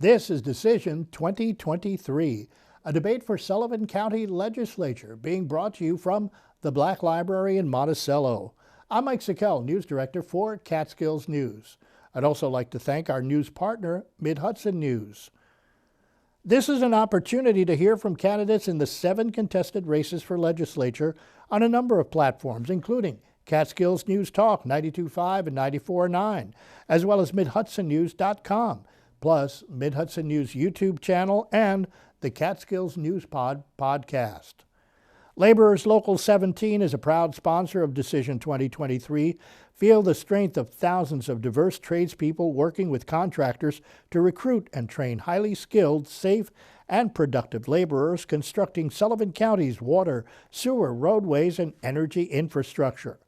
This is Decision 2023, a debate for Sullivan County Legislature being brought to you from the Black Library in Monticello. I'm Mike Sickel, News Director for Catskills News. I'd also like to thank our news partner, Mid-Hudson News. This is an opportunity to hear from candidates in the 7 contested races for legislature on a number of platforms, including Catskills News Talk 92.5 and 94.9, as well as MidHudsonNews.com, plus Mid-Hudson News YouTube channel and the Catskills News podcast. Laborers Local 17 is a proud sponsor of Decision 2023. Feel the strength of thousands of diverse tradespeople working with contractors to recruit and train highly skilled, safe, and productive laborers constructing Sullivan County's water, sewer, roadways, and energy infrastructure.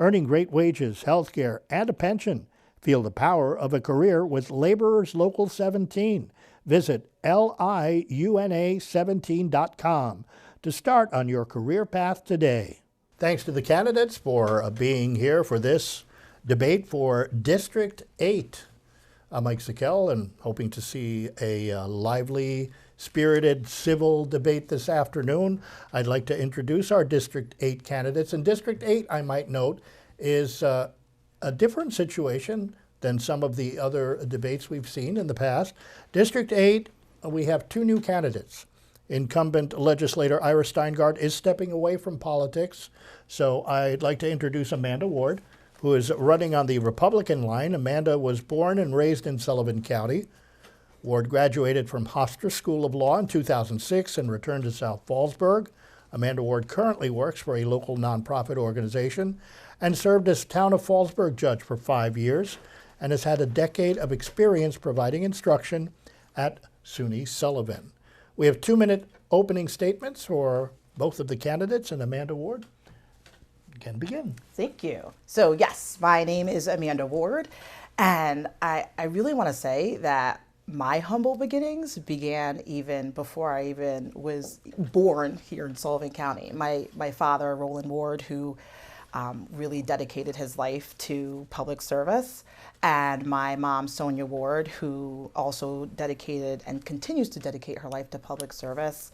Earning great wages, health care, and a pension. Feel the power of a career with Laborers Local 17. Visit liuna17.com to start on your career path today. Thanks to the candidates for being here for this debate for District 8. I'm Mike Sickel and hoping to see a lively, spirited, civil debate this afternoon. I'd like to introduce our District 8 candidates. And District 8, I might note, is a different situation than some of the other debates we've seen in the past. District 8, we have 2 new candidates. Incumbent legislator Ira Steingart is stepping away from politics, so I'd like to introduce Amanda Ward, who is running on the Republican line. Amanda was born and raised in Sullivan County. Ward graduated from Hofstra School of Law in 2006 and returned to South Fallsburg. Amanda Ward currently works for a local nonprofit organization and served as Town of Fallsburg judge for 5 years and has had a decade of experience providing instruction at SUNY Sullivan. We have 2-minute opening statements for both of the candidates, and Amanda Ward can begin. Thank you. So yes, my name is Amanda Ward, and I really want to say that my humble beginnings began even before I even was born here in Sullivan County. My father, Roland Ward, who really dedicated his life to public service, and my mom, Sonia Ward, who also dedicated and continues to dedicate her life to public service.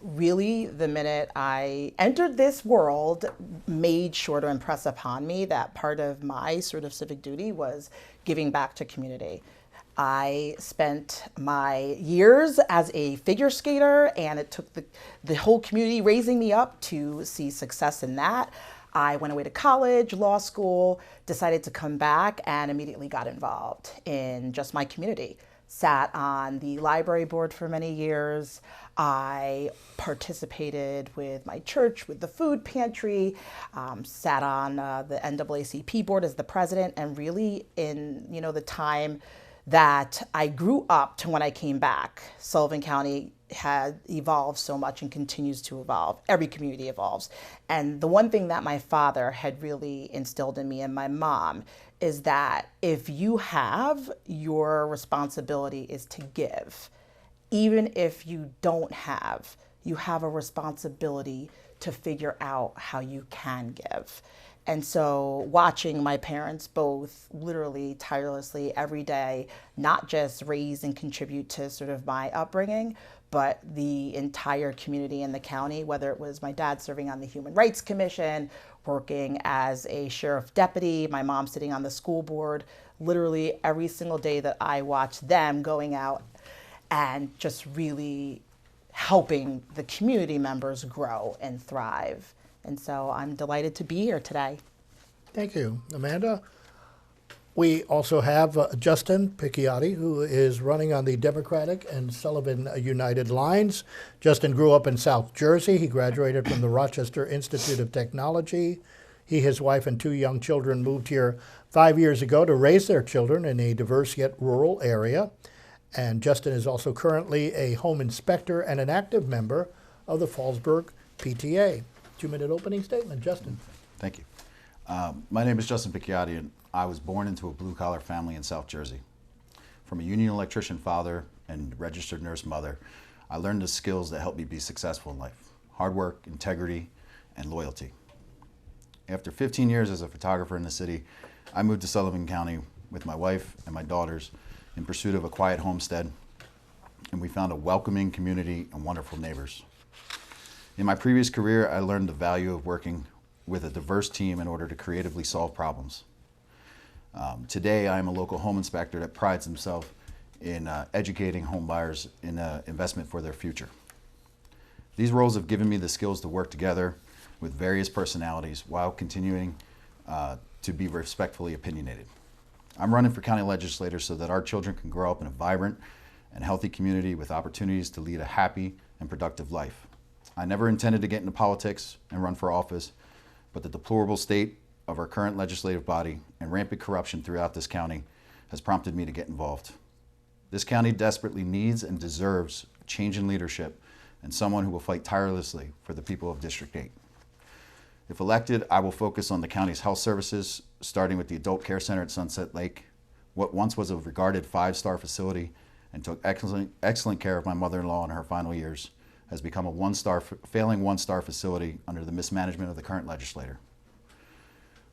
Really, the minute I entered this world, made sure to impress upon me that part of my sort of civic duty was giving back to community. I spent my years as a figure skater, and it took the whole community raising me up to see success in that. I went away to college, law school, decided to come back, and immediately got involved in just my community. Sat on the library board for many years. I participated with my church with the food pantry, sat on the NAACP board as the president, and really in the time that I grew up to when I came back, Sullivan County had evolved so much and continues to evolve. Every community evolves. And the one thing that my father had really instilled in me and my mom is that if you have, your responsibility is to give. Even if you don't have, you have a responsibility to figure out how you can give. And so watching my parents both literally tirelessly every day, not just raise and contribute to sort of my upbringing, but the entire community in the county, whether it was my dad serving on the Human Rights Commission, working as a sheriff deputy, my mom sitting on the school board, literally every single day that I watched them going out and just really helping the community members grow and thrive. And so I'm delighted to be here today. Thank you, Amanda. We also have Justin Picciotti, who is running on the Democratic and Sullivan United lines. Justin grew up in South Jersey. He graduated from the Rochester Institute of Technology. He, his wife, and 2 young children moved here 5 years ago to raise their children in a diverse yet rural area. And Justin is also currently a home inspector and an active member of the Fallsburg PTA. 2-minute opening statement, Justin. Thank you. My name is Justin Picciotti, and I was born into a blue-collar family in South Jersey. From a union electrician father and registered nurse mother, I learned the skills that helped me be successful in life: hard work, integrity, and loyalty. After 15 years as a photographer in the city, I moved to Sullivan County with my wife and my daughters in pursuit of a quiet homestead, and we found a welcoming community and wonderful neighbors. In my previous career, I learned the value of working with a diverse team in order to creatively solve problems. Today, I am a local home inspector that prides himself in educating home buyers in investment for their future. These roles have given me the skills to work together with various personalities while continuing to be respectfully opinionated. I'm running for county legislator so that our children can grow up in a vibrant and healthy community with opportunities to lead a happy and productive life. I never intended to get into politics and run for office, but the deplorable state of our current legislative body and rampant corruption throughout this county has prompted me to get involved. This county desperately needs and deserves a change in leadership and someone who will fight tirelessly for the people of District 8. If elected, I will focus on the county's health services, starting with the Adult Care Center at Sunset Lake, what once was a regarded 5-star facility and took excellent care of my mother-in-law in her final years, has become a failing one-star facility under the mismanagement of the current legislator.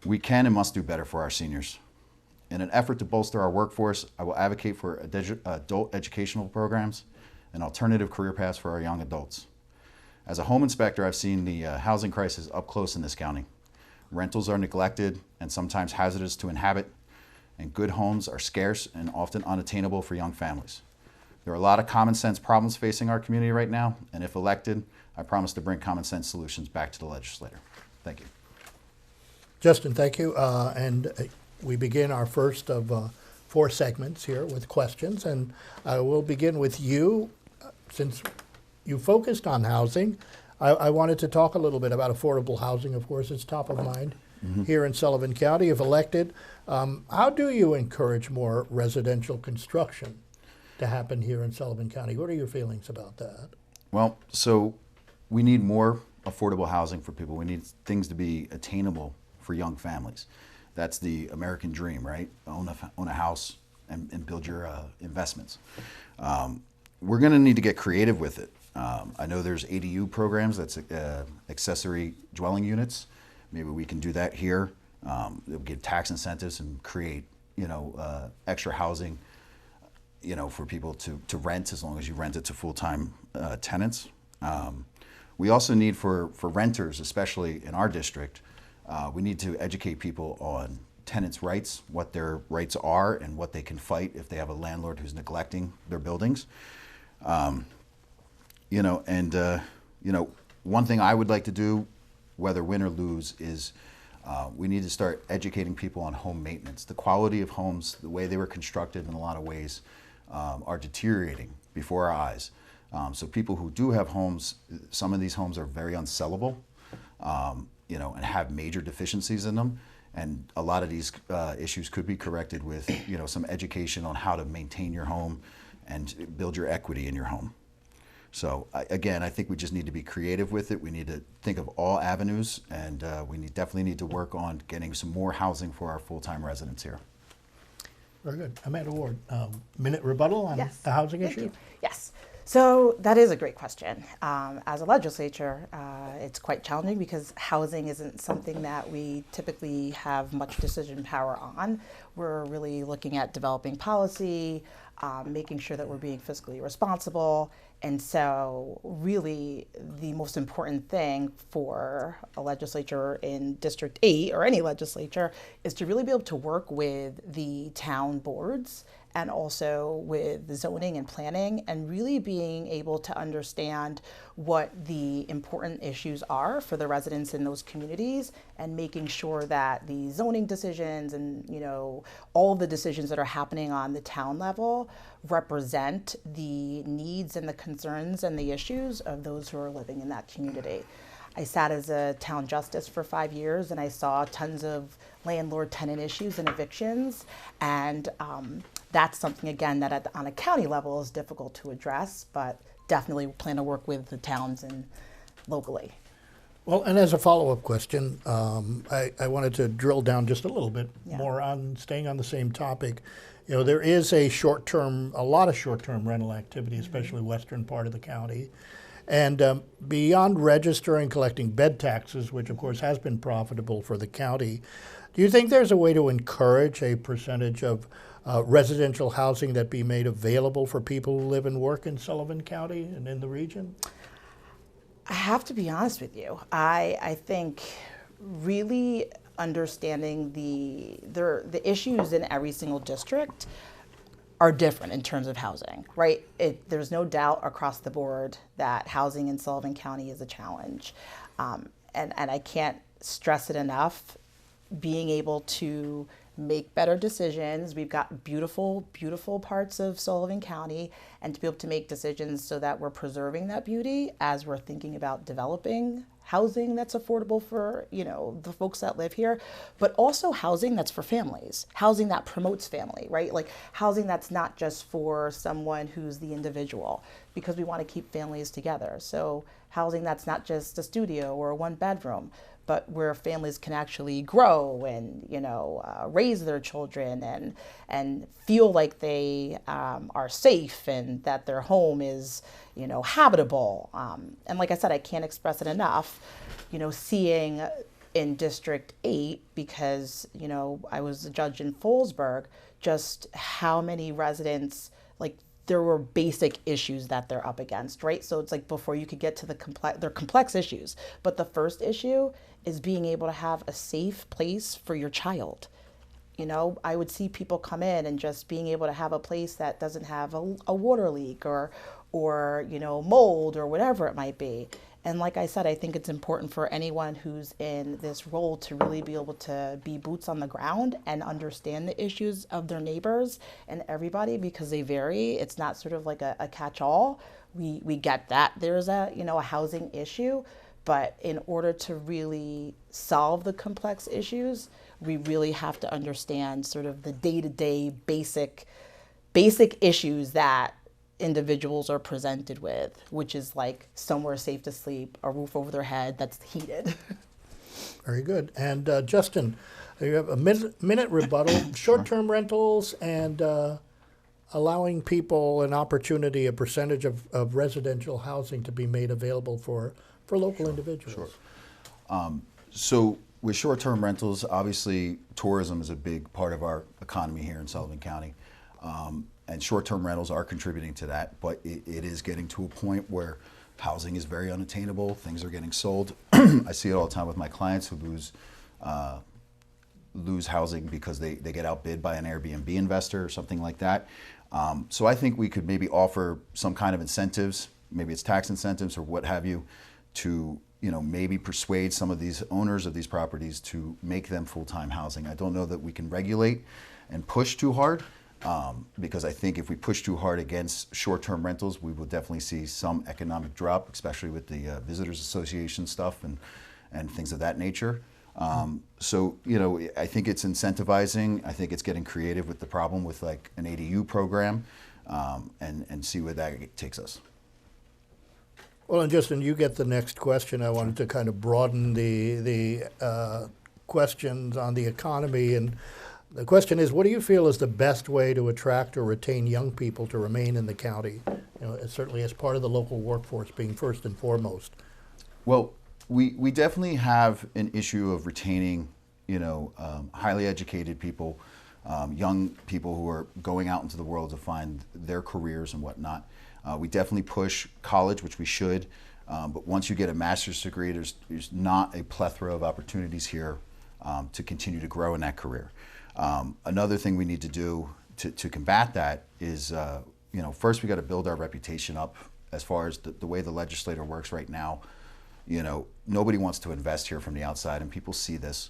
We can and must do better for our seniors. In an effort to bolster our workforce, I will advocate for adult educational programs and alternative career paths for our young adults. As a home inspector, I've seen the housing crisis up close in this county. Rentals are neglected and sometimes hazardous to inhabit, and good homes are scarce and often unattainable for young families. There are a lot of common sense problems facing our community right now, and if elected, I promise to bring common sense solutions back to the legislature. Thank you. Justin, thank you. We begin our first of 4 segments here with questions, and I will begin with you. Since you focused on housing, I wanted to talk a little bit about affordable housing. Of course, it's top of mind here in Sullivan County. If elected, how do you encourage more residential construction to happen here in Sullivan County? What are your feelings about that? Well, so we need more affordable housing for people. We need things to be attainable for young families. That's the American dream, right? Own a house and build your investments. We're going to need to get creative with it. I know there's ADU programs, that's accessory dwelling units. Maybe we can do that here. It'll give tax incentives and create, extra housing, for people to rent, as long as you rent it to full-time tenants. We also need for renters, especially in our district, we need to educate people on tenants' rights, what their rights are, and what they can fight if they have a landlord who's neglecting their buildings. One thing I would like to do, whether win or lose, is we need to start educating people on home maintenance. The quality of homes, the way they were constructed in a lot of ways, are deteriorating before our eyes. So people who do have homes, some of these homes are very unsellable, and have major deficiencies in them. And a lot of these issues could be corrected with, some education on how to maintain your home and build your equity in your home. So I think we just need to be creative with it. We need to think of all avenues, and we definitely need to work on getting some more housing for our full-time residents here. Very good. Amanda Ward, minute rebuttal on the housing issue? You. Yes. So that is a great question. As a legislature, it's quite challenging because housing isn't something that we typically have much decision power on. We're really looking at developing policy, making sure that we're being fiscally responsible. And so really the most important thing for a legislature in District 8 or any legislature is to really be able to work with the town boards and also with the zoning and planning, and really being able to understand what the important issues are for the residents in those communities, and making sure that the zoning decisions and all the decisions that are happening on the town level represent the needs and the concerns and the issues of those who are living in that community. I sat as a town justice for 5 years, and I saw tons of landlord-tenant issues and evictions, and that's something, again, that on a county level is difficult to address, but definitely plan to work with the towns and locally. Well, and as a follow-up question, I wanted to drill down just a little bit more on staying on the same topic. There is a lot of short-term rental activity, especially western part of the county. And beyond registering, collecting bed taxes, which of course has been profitable for the county, do you think there's a way to encourage a percentage of residential housing that be made available for people who live and work in Sullivan County and in the region? I have to be honest with you. I think really understanding the issues in every single district are different in terms of housing, right? There's no doubt across the board that housing in Sullivan County is a challenge. And I can't stress it enough, being able to make better decisions. We've got beautiful, beautiful parts of Sullivan County, and to be able to make decisions so that we're preserving that beauty as we're thinking about developing housing that's affordable for, the folks that live here, but also housing that's for families, housing that promotes family, right? Like housing that's not just for someone who's the individual, because we want to keep families together. So housing that's not just a studio or a one bedroom, but where families can actually grow and raise their children and feel like they are safe and that their home is habitable. And like I said, I can't express it enough. Seeing in District 8, because I was a judge in Fallsburg, just how many residents, like, there were basic issues that they're up against, right? So it's like before you could get to they're complex issues, but the first issue is being able to have a safe place for your child. I would see people come in and just being able to have a place that doesn't have a water leak or mold or whatever it might be. And like I said, I think it's important for anyone who's in this role to really be able to be boots on the ground and understand the issues of their neighbors and everybody, because they vary. It's not sort of like a catch-all. We get that there's a housing issue, but in order to really solve the complex issues, we really have to understand sort of the day-to-day basic issues that individuals are presented with, which is like somewhere safe to sleep, a roof over their head that's heated. Very good. And Justin, you have a minute rebuttal. Short-term rentals and allowing people an opportunity, a percentage of residential housing to be made available for local individuals. Sure. So with short-term rentals, obviously tourism is a big part of our economy here in Sullivan County. And short-term rentals are contributing to that, but it is getting to a point where housing is very unattainable. Things are getting sold. I see it all the time with my clients who lose housing because they get outbid by an Airbnb investor or something like that. So I think we could maybe offer some kind of incentives, maybe it's tax incentives or what have you, to maybe persuade some of these owners of these properties to make them full-time housing. I don't know that we can regulate and push too hard. Because I think if we push too hard against short-term rentals, we will definitely see some economic drop, especially with the Visitors Association stuff and things of that nature. So, I think it's incentivizing. I think it's getting creative with the problem with like an ADU program and see where that takes us. Well, and Justin, you get the next question. I wanted to kind of broaden the questions on the economy. And the question is, what do you feel is the best way to attract or retain young people to remain in the county, certainly as part of the local workforce being first and foremost? Well, we definitely have an issue of retaining, highly educated people, young people who are going out into the world to find their careers and whatnot. We definitely push college, which we should, but once you get a master's degree, there's not a plethora of opportunities here to continue to grow in that career. Another thing we need to do to combat that is, first we got to build our reputation up as far as the way the legislature works right now. Nobody wants to invest here from the outside, and people see this.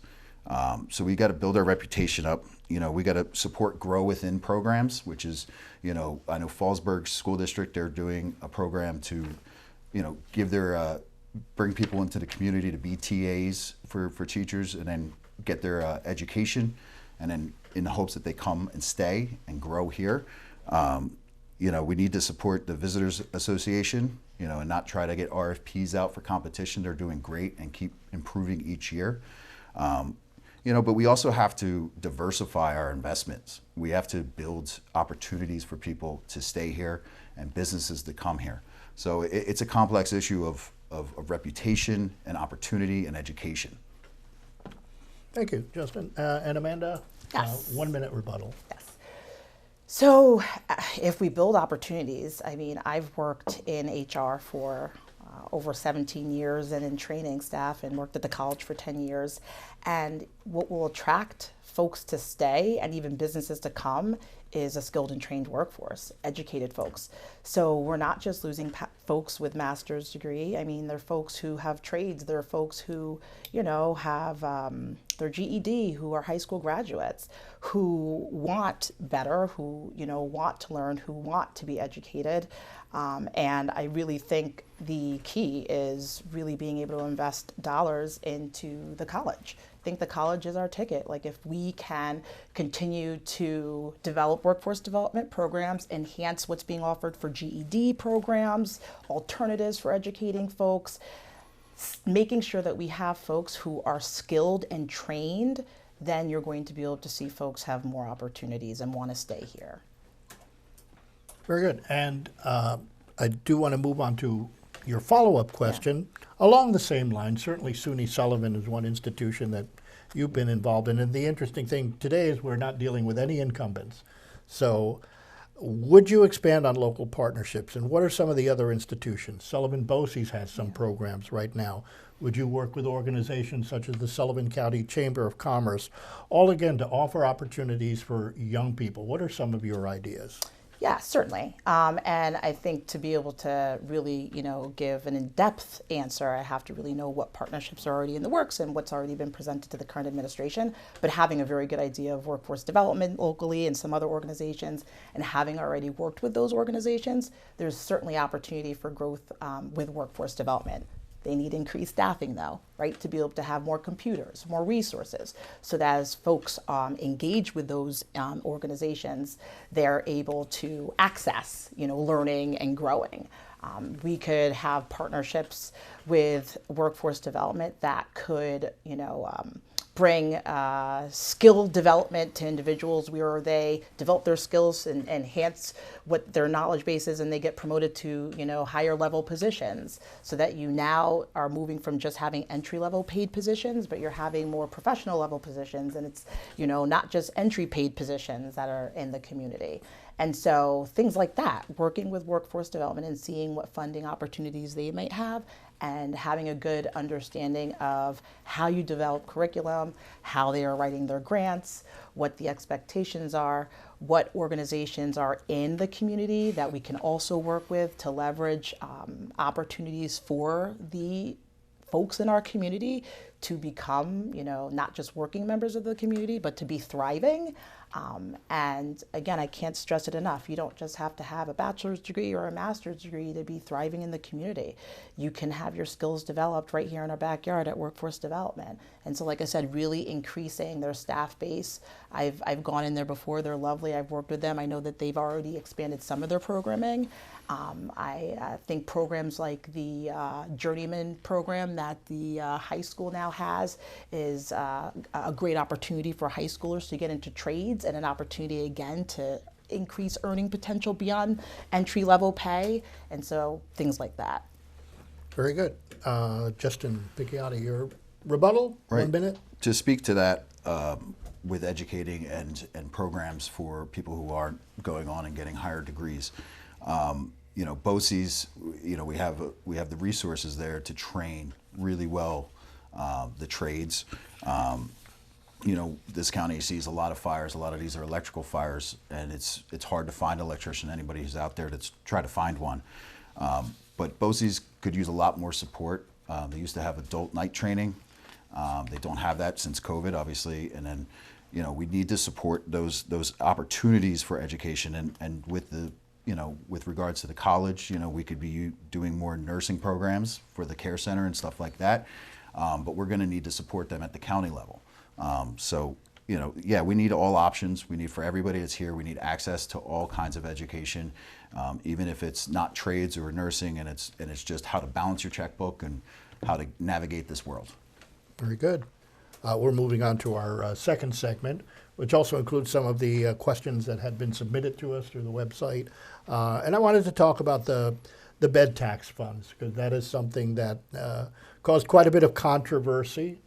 So we got to build our reputation up. We got to support grow within programs, which is, I know Fallsburg School District, they're doing a program to, give their, bring people into the community to be TAs for teachers and then get their education. And then in the hopes that they come and stay and grow here. We need to support the Visitors Association, and not try to get RFPs out for competition. They're doing great and keep improving each year. But we also have to diversify our investments. We have to build opportunities for people to stay here and businesses to come here. So it's a complex issue of reputation and opportunity and education. Thank you, Justin. And Amanda, Yes. 1 minute rebuttal. Yes. So, if we build opportunities, I mean, I've worked in HR for over 17 years and in training staff and worked at the college for 10 years. And what will attract folks to stay and even businesses to come is a skilled and trained workforce, educated folks. So we're not just losing folks with master's degree. I mean, they're folks who have trades. There are folks who, have their GED, who are high school graduates, who want better, who, want to learn, who want to be educated. And I really think the key is really being able to invest dollars into the college. I think the college is our ticket. Like, if we can continue to develop workforce development programs, enhance what's being offered for GED programs, alternatives for educating folks, making sure that we have folks who are skilled and trained, then you're going to be able to see folks have more opportunities and want to stay here. Very good. And I do want to move on to your follow-up question. Along the same line, certainly SUNY Sullivan is one institution that you've been involved in. And the interesting thing today is we're not dealing with any incumbents. So would you expand on local partnerships? And what are some of the other institutions? Sullivan BOCES has some programs right now. Would you work with organizations such as the Sullivan County Chamber of Commerce, all again to offer opportunities for young people? What are some of your ideas? Yeah, certainly. And I think to be able to really, give an in-depth answer, I have to really know what partnerships are already in the works and what's already been presented to the current administration. But having a very good idea of workforce development locally and some other organizations, and having already worked with those organizations, there's certainly opportunity for growth with workforce development. They need increased staffing, though, right, to be able to have more computers, more resources, so that as folks engage with those organizations, they're able to access, learning and growing. We could have partnerships with workforce development that could, bring skill development to individuals where they develop their skills and enhance what their knowledge base is, and they get promoted to higher level positions, so that you now are moving from just having entry level paid positions, but you're having more professional level positions, and it's not just entry paid positions that are in the community. And so things like that, working with workforce development and seeing what funding opportunities they might have, and having a good understanding of how you develop curriculum, how they are writing their grants, what the expectations are, what organizations are in the community that we can also work with to leverage opportunities for the folks in our community to become, not just working members of the community, but to be thriving. And again, I can't stress it enough. You don't just have to have a bachelor's degree or a master's degree to be thriving in the community. You can have your skills developed right here in our backyard at Workforce Development. And so, like I said, really increasing their staff base. I've gone in there before. They're lovely. I've worked with them. I know that they've already expanded some of their programming. I think programs like the Journeyman program that the high school now has is a great opportunity for high schoolers to get into trades, and an opportunity again to increase earning potential beyond entry level pay, and so things like that. Very good. Justin Picciotti, your rebuttal, Right. 1 minute. To speak to that, with educating and programs for people who aren't going on and getting higher degrees, BOCES, we have the resources there to train really well the trades. This county sees a lot of fires. A lot of these are electrical fires, and it's hard to find an electrician. Anybody who's out there to try to find one. But BOCES could use a lot more support. They used to have adult night training. They don't have that since COVID, obviously. And then, we need to support those opportunities for education. And with the with regards to the college, we could be doing more nursing programs for the care center and stuff like that. But we're going to need to support them at the county level. We need all options. We need for everybody that's here. We need access to all kinds of education, even if it's not trades or nursing, and it's just how to balance your checkbook and how to navigate this world. Very good. We're moving on to our second segment, which also includes some of the questions that had been submitted to us through the website. And I wanted to talk about the bed tax funds, because that is something that caused quite a bit of controversy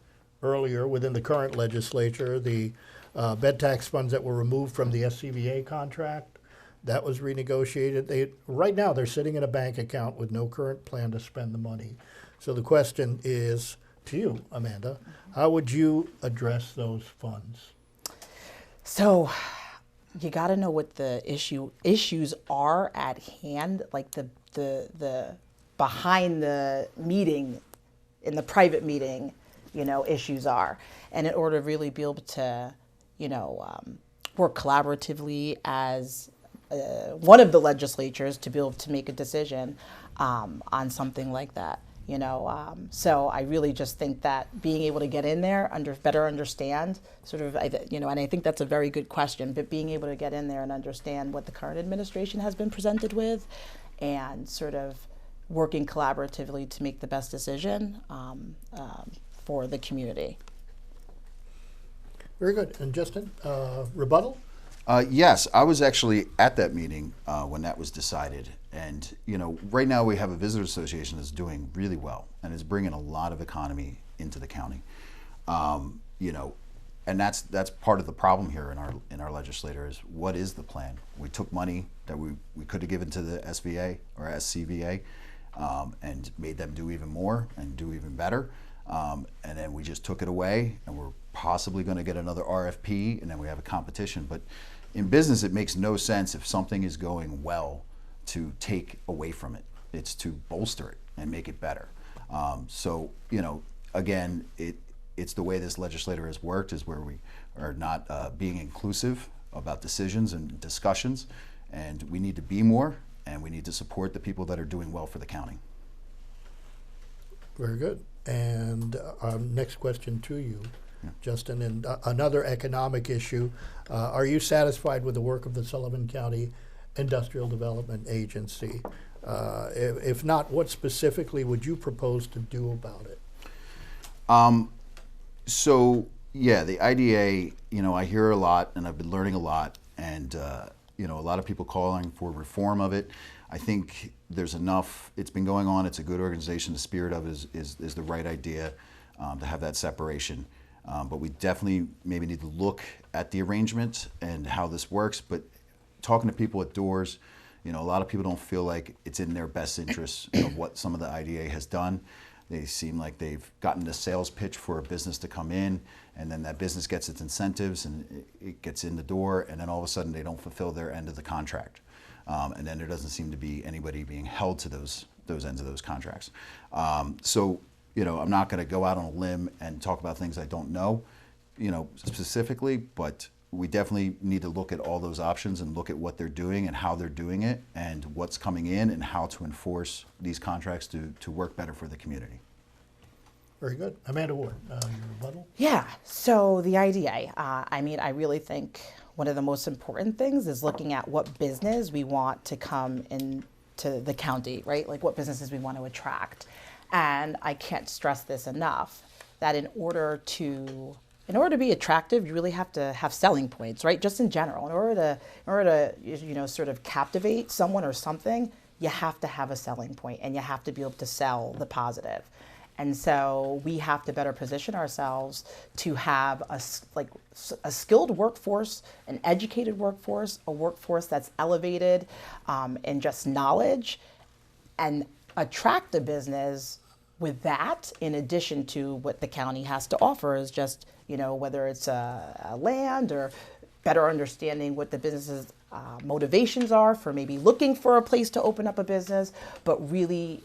earlier within the current legislature. The bed tax funds that were removed from the SCVA contract. That was renegotiated. Right now, they're sitting in a bank account with no current plan to spend the money. So the question is to you, Amanda, how would you address those funds? So you got to know what the issues are at hand, like the behind the meeting, in the private meeting, issues are. And in order to really be able to, work collaboratively as one of the legislatures to be able to make a decision on something like that. So I really just think that being able to get in there, better understand sort of, and I think that's a very good question, but being able to get in there and understand what the current administration has been presented with and sort of working collaboratively to make the best decision for the community. Very good. And Justin, rebuttal? Yes, I was actually at that meeting when that was decided. And, right now we have a visitor association that's doing really well and is bringing a lot of economy into the county. And that's part of the problem here in our legislature is what is the plan? We took money that we could have given to the SVA or SCVA and made them do even more and do even better. And then we just took it away, and we're possibly going to get another RFP, and then we have a competition. But in business, it makes no sense if something is going well to take away from it. It's to bolster it and make it better. Again, it's the way this legislature has worked is where we are not being inclusive about decisions and discussions, and we need to be more, and we need to support the people that are doing well for the county. Very good. And next question to you, Justin, and another economic issue. Are you satisfied with the work of the Sullivan County Industrial Development Agency? If not, what specifically would you propose to do about it? The IDA, I hear a lot, and I've been learning a lot, and a lot of people calling for reform of it. I think there's enough. It's been going on. It's a good organization. The spirit of it is the right idea to have that separation. But we definitely maybe need to look at the arrangement and how this works. But talking to people at doors, a lot of people don't feel like it's in their best interest of what some of the IDA has done. They seem like they've gotten a sales pitch for a business to come in, and then that business gets its incentives and it gets in the door, and then all of a sudden they don't fulfill their end of the contract. And then there doesn't seem to be anybody being held to those ends of those contracts. I'm not going to go out on a limb and talk about things I don't know, specifically, but we definitely need to look at all those options and look at what they're doing and how they're doing it and what's coming in and how to enforce these contracts to work better for the community. Very good. Amanda Ward, your rebuttal? Yeah, so the IDA, I really think one of the most important things is looking at what business we want to come into the county, right? Like what businesses we want to attract. And I can't stress this enough, that in order to be attractive, you really have to have selling points, right? Just in general, in order to sort of captivate someone or something, you have to have a selling point and you have to be able to sell the positive. And so we have to better position ourselves to have a skilled workforce, an educated workforce, a workforce that's elevated in just knowledge, and attract a business with that, in addition to what the county has to offer, is just, whether it's a land or better understanding what the business's motivations are for maybe looking for a place to open up a business, but really,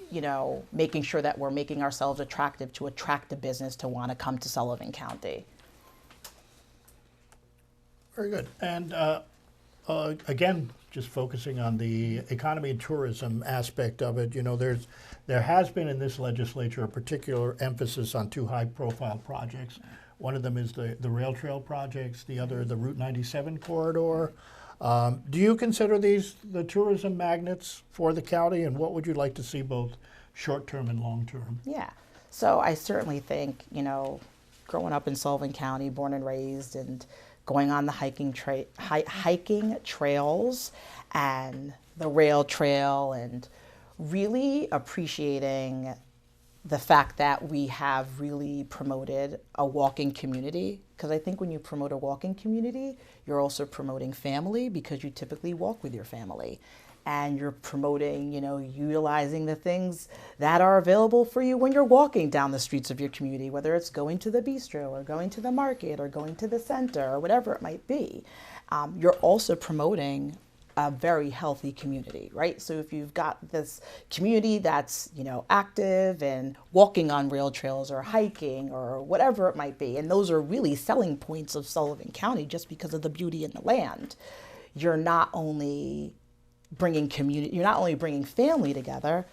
making sure that we're making ourselves attractive to attract a business to want to come to Sullivan County. Very good. And again, just focusing on the economy and tourism aspect of it, there has been in this legislature a particular emphasis on two high-profile projects. One of them is the rail trail projects, the other the Route 97 corridor. Do you consider these the tourism magnets for the county, and what would you like to see both short-term and long-term? Yeah, so I certainly think, growing up in Sullivan County, born and raised, and going on the hiking trails and the rail trail, and really appreciating the fact that we have really promoted a walking community because I think when you promote a walking community, you're also promoting family because you typically walk with your family. And you're promoting, utilizing the things that are available for you when you're walking down the streets of your community, whether it's going to the bistro or going to the market or going to the center or whatever it might be. You're also promoting a very healthy community, right? So if you've got this community that's, active and walking on rail trails or hiking or whatever it might be, and those are really selling points of Sullivan County just because of the beauty in the land, you're not only bringing family together,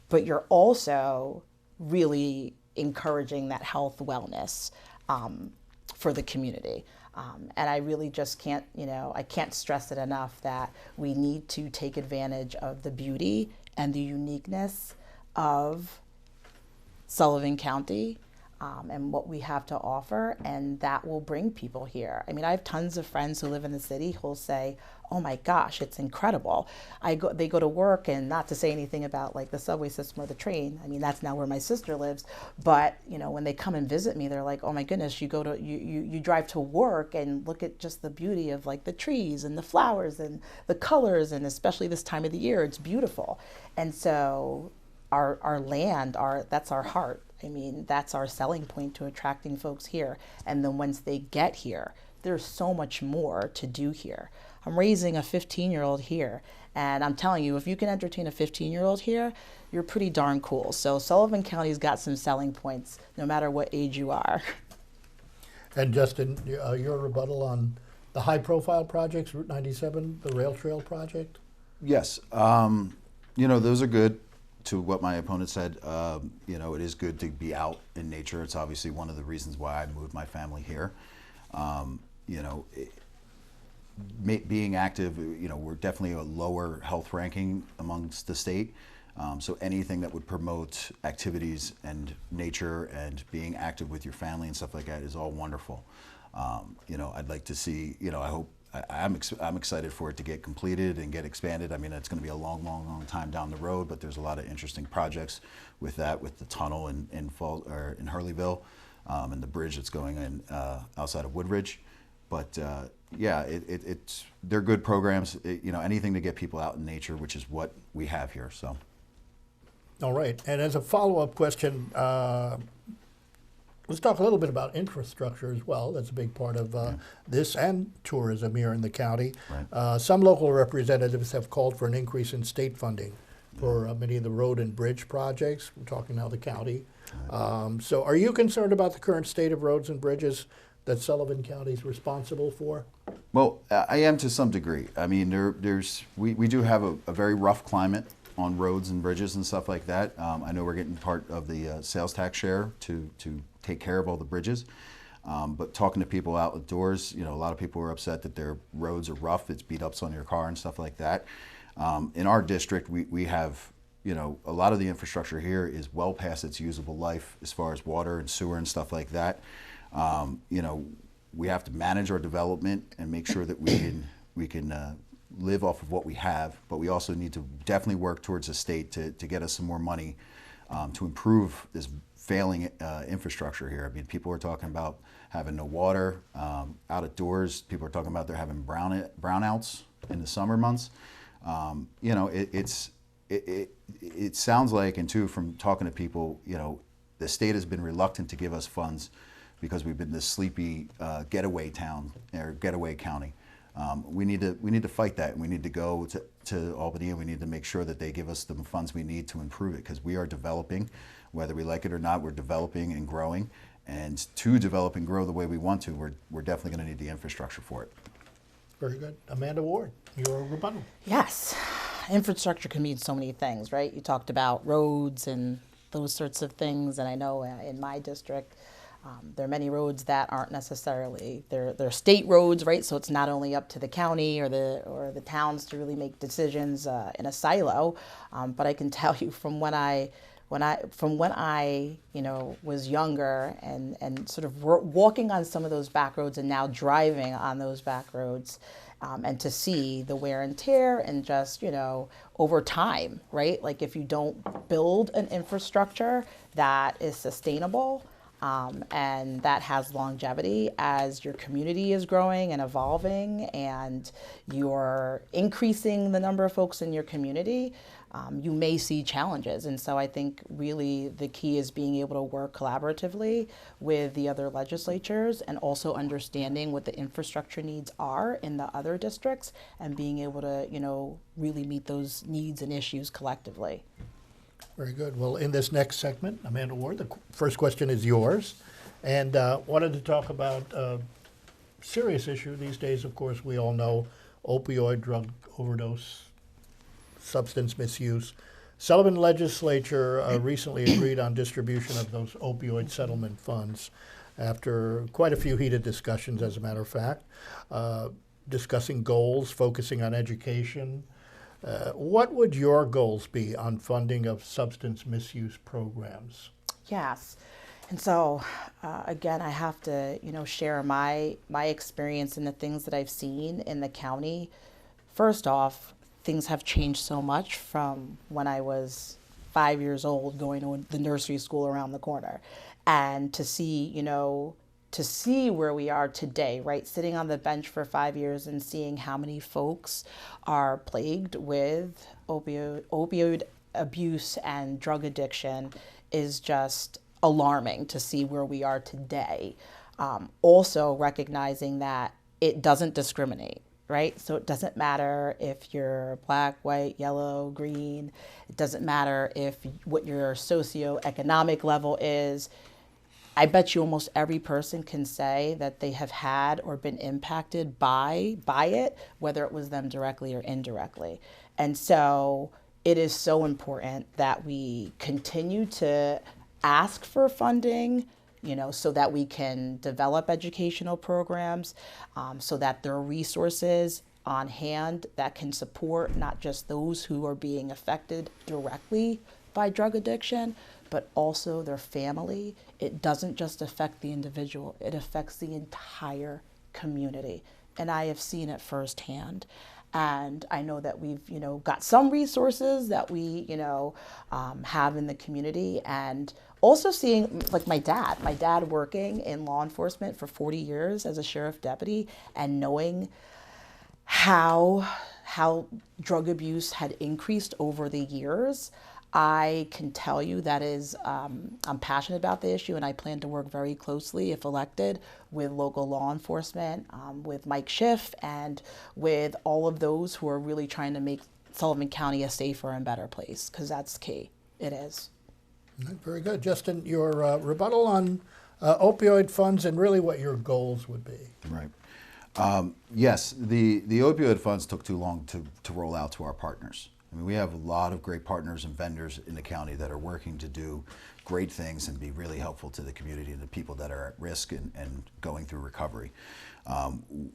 but you're also really encouraging that health wellness for the community. And I really just can't, I can't stress it enough that we need to take advantage of the beauty and the uniqueness of Sullivan County and what we have to offer, and that will bring people here. I mean, I have tons of friends who live in the city who'll say, oh my gosh, it's incredible. They go to work, and not to say anything about like the subway system or the train. I mean, that's now where my sister lives. But, when they come and visit me, they're like, oh my goodness, you drive to work and look at just the beauty of like the trees and the flowers and the colors, and especially this time of the year, it's beautiful. And so our land, that's our heart. I mean, that's our selling point to attracting folks here. And then once they get here, there's so much more to do here. I'm raising a 15-year-old here, and I'm telling you, if you can entertain a 15-year-old here, you're pretty darn cool. So Sullivan County's got some selling points, no matter what age you are. And Justin, your rebuttal on the high-profile projects, Route 97, the rail trail project? Yes, those are good. To what my opponent said, it is good to be out in nature. It's obviously one of the reasons why I moved my family here. Being active, we're definitely a lower health ranking amongst the state. So anything that would promote activities and nature and being active with your family and stuff like that is all wonderful. I'd like to see, I'm excited for it to get completed and get expanded. I mean, it's going to be a long, long, long time down the road, but there's a lot of interesting projects with that, with the tunnel in Hurleyville, and the bridge that's going in outside of Woodridge. But they're good programs. Anything to get people out in nature, which is what we have here. So. All right, and as a follow-up question, let's talk a little bit about infrastructure as well. That's a big part of this and tourism here in the county. Right. Some local representatives have called for an increase in state funding for many of the road and bridge projects. We're talking now the county. Right. So are you concerned about the current state of roads and bridges that Sullivan County is responsible for? Well, I am to some degree. I mean, we do have a very rough climate on roads and bridges and stuff like that. I know we're getting part of the sales tax share to take care of all the bridges. But talking to people outdoors, a lot of people are upset that their roads are rough. It's beat ups on your car and stuff like that. In our district, we have, a lot of the infrastructure here is well past its usable life as far as water and sewer and stuff like that. We have to manage our development and make sure that we can live off of what we have, but we also need to definitely work towards the state to get us some more money to improve this failing infrastructure here. I mean, people are talking about having no water out of doors. People are talking about they're having brownouts in the summer months. It sounds like, and too, from talking to people, the state has been reluctant to give us funds because we've been this sleepy getaway town or getaway county. We need to fight that, and we need to go to Albany, and we need to make sure that they give us the funds we need to improve it, because we are developing, whether we like it or not. We're developing and growing, and to develop and grow the way we want to, we're definitely going to need the infrastructure for it. Very good. Amanda Ward, your rebuttal. Yes, infrastructure can mean so many things, right? You talked about roads and those sorts of things, and I know in my district, there are many roads that aren't necessarily, they're state roads, right? So it's not only up to the county or the towns to really make decisions in a silo. But I can tell you from when I was younger and sort of walking on some of those back roads and now driving on those back roads, and to see the wear and tear and just, over time, right? Like if you don't build an infrastructure that is sustainable, And that has longevity as your community is growing and evolving and you're increasing the number of folks in your community. You may see challenges. And so I think really the key is being able to work collaboratively with the other legislatures and also understanding what the infrastructure needs are in the other districts and being able to, really meet those needs and issues collectively. Very good. Well, in this next segment, Amanda Ward, the first question is yours. And wanted to talk about a serious issue these days. Of course, we all know opioid drug overdose, substance misuse. Sullivan legislature recently agreed on distribution of those opioid settlement funds after quite a few heated discussions, as a matter of fact, discussing goals, focusing on education. What would your goals be on funding of substance misuse programs? Yes. And so, again, I have to, share my experience and the things that I've seen in the county. First off, things have changed so much from when I was 5 years old going to the nursery school around the corner. And to see, where we are today, right? Sitting on the bench for 5 years and seeing how many folks are plagued with opioid abuse and drug addiction is just alarming to see where we are today. Also recognizing that it doesn't discriminate. Right? So it doesn't matter if you're black, white, yellow, green. It doesn't matter what your socioeconomic level is. I bet you almost every person can say that they have had or been impacted by it, whether it was them directly or indirectly. And so it is so important that we continue to ask for funding, so that we can develop educational programs, so that there are resources on hand that can support not just those who are being affected directly by drug addiction, but also their family. It doesn't just affect the individual, it affects the entire community. And I have seen it firsthand. And I know that we've, got some resources that we, have in the community, and also seeing like my dad working in law enforcement for 40 years as a sheriff deputy and knowing how drug abuse had increased over the years. I can tell you that is, I'm passionate about the issue, and I plan to work very closely, if elected, with local law enforcement, with Mike Schiff, and with all of those who are really trying to make Sullivan County a safer and better place, because that's key. It is. Very good. Justin, your rebuttal on opioid funds and really what your goals would be. Right. Yes, the opioid funds took too long to roll out to our partners. I mean, we have a lot of great partners and vendors in the county that are working to do great things and be really helpful to the community and the people that are at risk and going through recovery.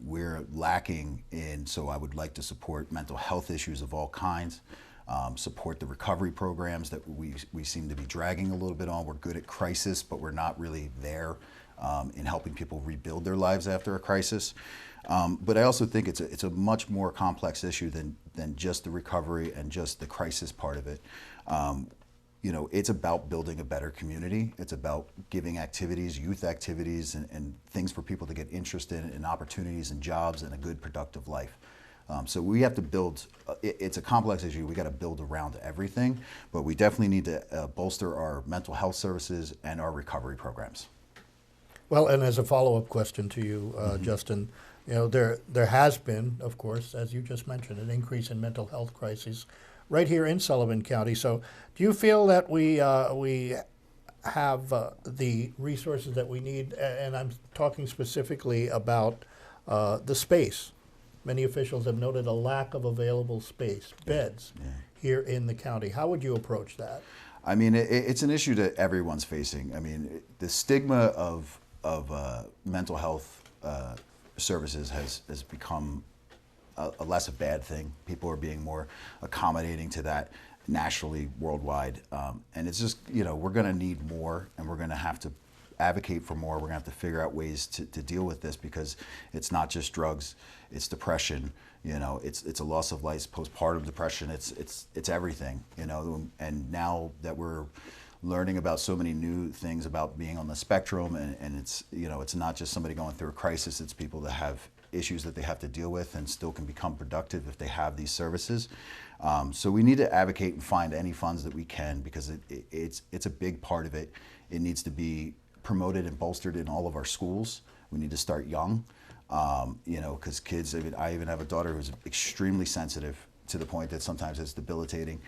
We're lacking so I would like to support mental health issues of all kinds, support the recovery programs that we seem to be dragging a little bit on. We're good at crisis, but we're not really there in helping people rebuild their lives after a crisis. But I also think it's a much more complex issue than just the recovery and just the crisis part of it. It's about building a better community. It's about giving activities, youth activities, and things for people to get interested in opportunities and jobs and a good, productive life. So we have to build, it's a complex issue, we got to build around everything, but we definitely need to bolster our mental health services and our recovery programs. Well, and as a follow-up question to you, Justin, there has been, of course, as you just mentioned, an increase in mental health crises right here in Sullivan County. So do you feel that we have the resources that we need? And I'm talking specifically about the space. Many officials have noted a lack of available space, beds, here in the county. How would you approach that? I mean, it's an issue that everyone's facing. I mean, the stigma of mental health services has become a less a bad thing. People are being more accommodating to that nationally, worldwide. And it's just, we're going to need more, and we're going to have to advocate for more. We're going to have to figure out ways to deal with this, because it's not just drugs, it's depression, it's a loss of life, postpartum depression, it's everything, and now that we're learning about so many new things about being on the spectrum, and it's, you know, it's not just somebody going through a crisis, it's people that have issues that they have to deal with and still can become productive if they have these services. So we need to advocate and find any funds that we can, because it's a big part of it. It needs to be promoted and bolstered in all of our schools. We need to start young, you know, because kids, I even have a daughter who's extremely sensitive to the point that sometimes it's debilitating,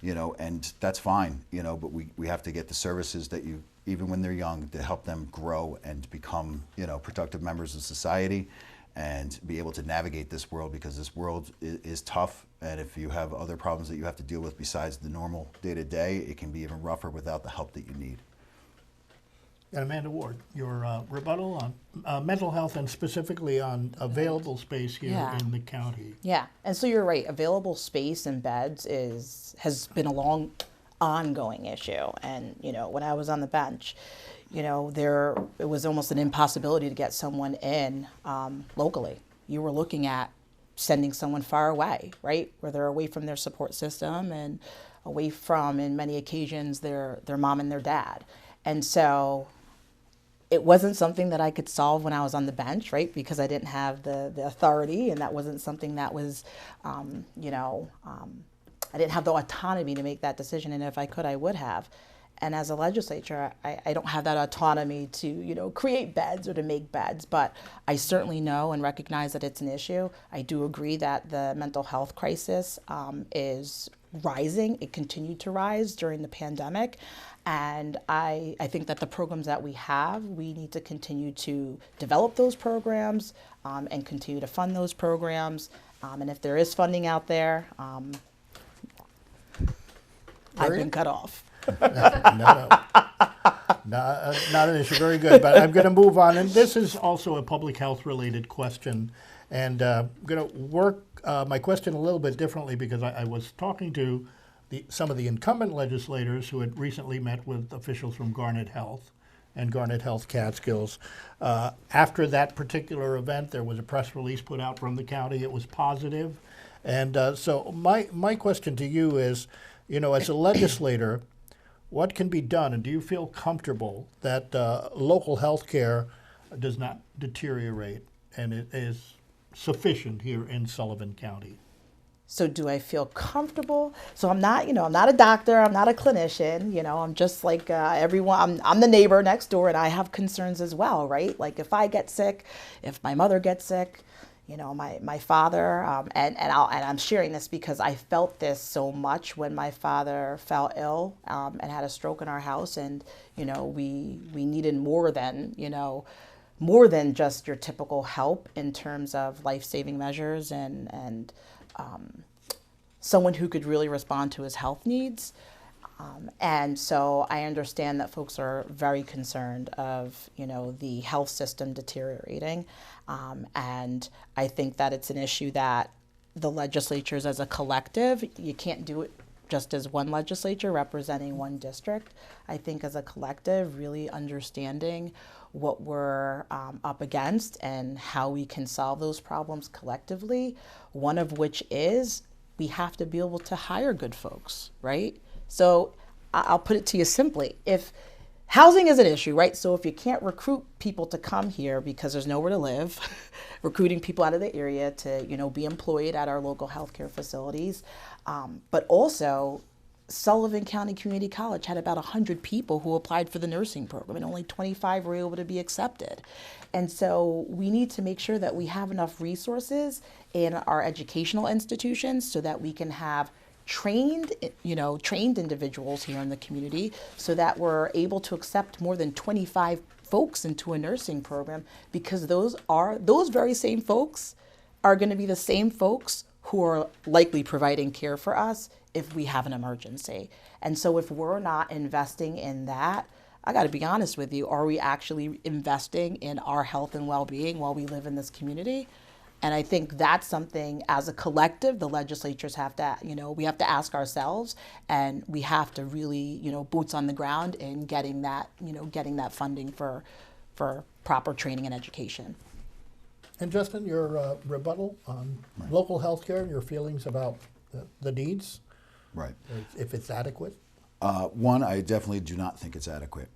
you know, and that's fine, you know, but we have to get the services that you, even when they're young, to help them grow and become, you know, productive members of society and be able to navigate this world, because this world is tough, and if you have other problems that you have to deal with besides the normal day-to-day, it can be even rougher without the help that you need. And Amanda Ward, your rebuttal on mental health and specifically on available space here in the county. Yeah, and so you're right. Available space and beds has been a long, ongoing issue. And you know, when I was on the bench, you know, it was almost an impossibility to get someone in locally. You were looking at sending someone far away, right, where they're away from their support system and away from, in many occasions, their mom and their dad. And so it wasn't something that I could solve when I was on the bench, right? Because I didn't have the authority, and that wasn't something that was, you know, I didn't have the autonomy to make that decision. And if I could, I would have. And as a legislature, I don't have that autonomy to, you know, create beds or to make beds, but I certainly know and recognize that it's an issue. I do agree that the mental health crisis is rising. It continued to rise during the pandemic. And I think that the programs that we have, we need to continue to develop those programs and continue to fund those programs. And if there is funding out there, I've been cut off. No. Not an issue. Very good. But I'm going to move on. And this is also a public health related question. And I'm going to work my question a little bit differently, because I was talking to some of the incumbent legislators who had recently met with officials from Garnet Health and Garnet Health Catskills. After that particular event, there was a press release put out from the county. It was positive. And so my question to you is, you know, as a legislator, what can be done, and do you feel comfortable that local health care does not deteriorate and it is sufficient here in Sullivan County? So do I feel comfortable? So I'm not, you know, I'm not a doctor, I'm not a clinician, you know, I'm just like everyone, I'm the neighbor next door, and I have concerns as well, right? Like if I get sick, if my mother gets sick, you know, my father, and I'm sharing this because I felt this so much when my father fell ill and had a stroke in our house, and you know, we needed more than just your typical help in terms of life-saving measures and someone who could really respond to his health needs. And so I understand that folks are very concerned of, you know, the health system deteriorating. And I think that it's an issue that the legislatures as a collective, you can't do it just as one legislature representing one district. I think as a collective, really understanding what we're up against and how we can solve those problems collectively, one of which is we have to be able to hire good folks, right? So I'll put it to you simply. If housing is an issue, right? So if you can't recruit people to come here because there's nowhere to live, recruiting people out of the area to, you know, be employed at our local healthcare facilities, but also Sullivan County Community College had about 100 people who applied for the nursing program, and only 25 were able to be accepted. And so we need to make sure that we have enough resources in our educational institutions so that we can have trained individuals here in the community, so that we're able to accept more than 25 folks into a nursing program, because those very same folks are going to be the same folks who are likely providing care for us if we have an emergency. And so if we're not investing in that, I got to be honest with you, are we actually investing in our health and well-being while we live in this community? And I think that's something as a collective, the legislatures have to, you know, we have to ask ourselves, and we have to really, you know, boots on the ground in getting that funding for proper training and education. And Justin, your rebuttal on local health care and your feelings about the needs? Right. If it's adequate? One, I definitely do not think it's adequate.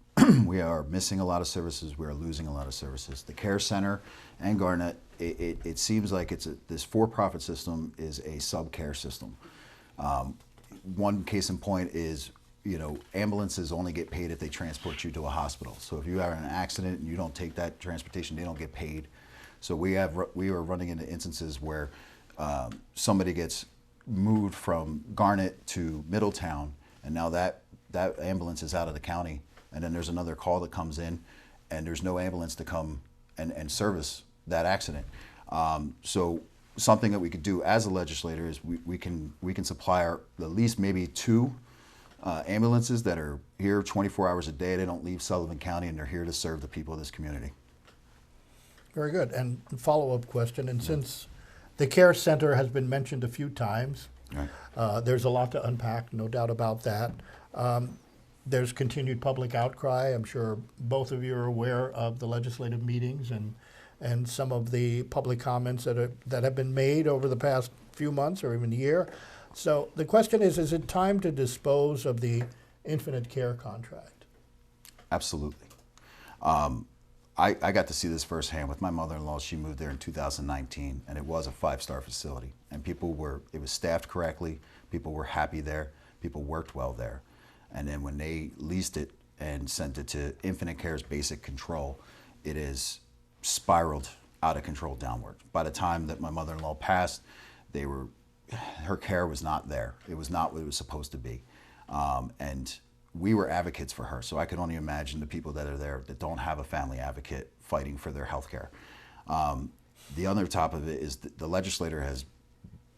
We are missing a lot of services. We are losing a lot of services. The Care Center and Garnet, it seems like this for-profit system is a sub-care system. One case in point is, ambulances only get paid if they transport you to a hospital. So if you have an accident and you don't take that transportation, they don't get paid. So we are running into instances where somebody gets moved from Garnet to Middletown, and now that ambulance is out of the county, and then there's another call that comes in, and there's no ambulance to come and service that accident. So something that we could do as a legislator is we can supply at least maybe 2 ambulances that are here 24 hours a day. They don't leave Sullivan County, and they're here to serve the people of this community. Very good. And follow-up question, and since the Care Center has been mentioned a few times, Right. There's a lot to unpack, no doubt about that. There's continued public outcry. I'm sure both of you are aware of the legislative meetings and some of the public comments that have been made over the past few months or even year. So the question is it time to dispose of the Infinite Care contract? Absolutely. I got to see this firsthand with my mother-in-law. She moved there in 2019, and it was a 5-star facility. And it was staffed correctly. People were happy there. People worked well there. And then when they leased it and sent it to Infinite Care's basic control, it is spiraled out of control downward. By the time that my mother-in-law passed, her care was not there. It was not what it was supposed to be. And we were advocates for her, so I could only imagine the people that are there that don't have a family advocate fighting for their health care. The other top of it is the legislator has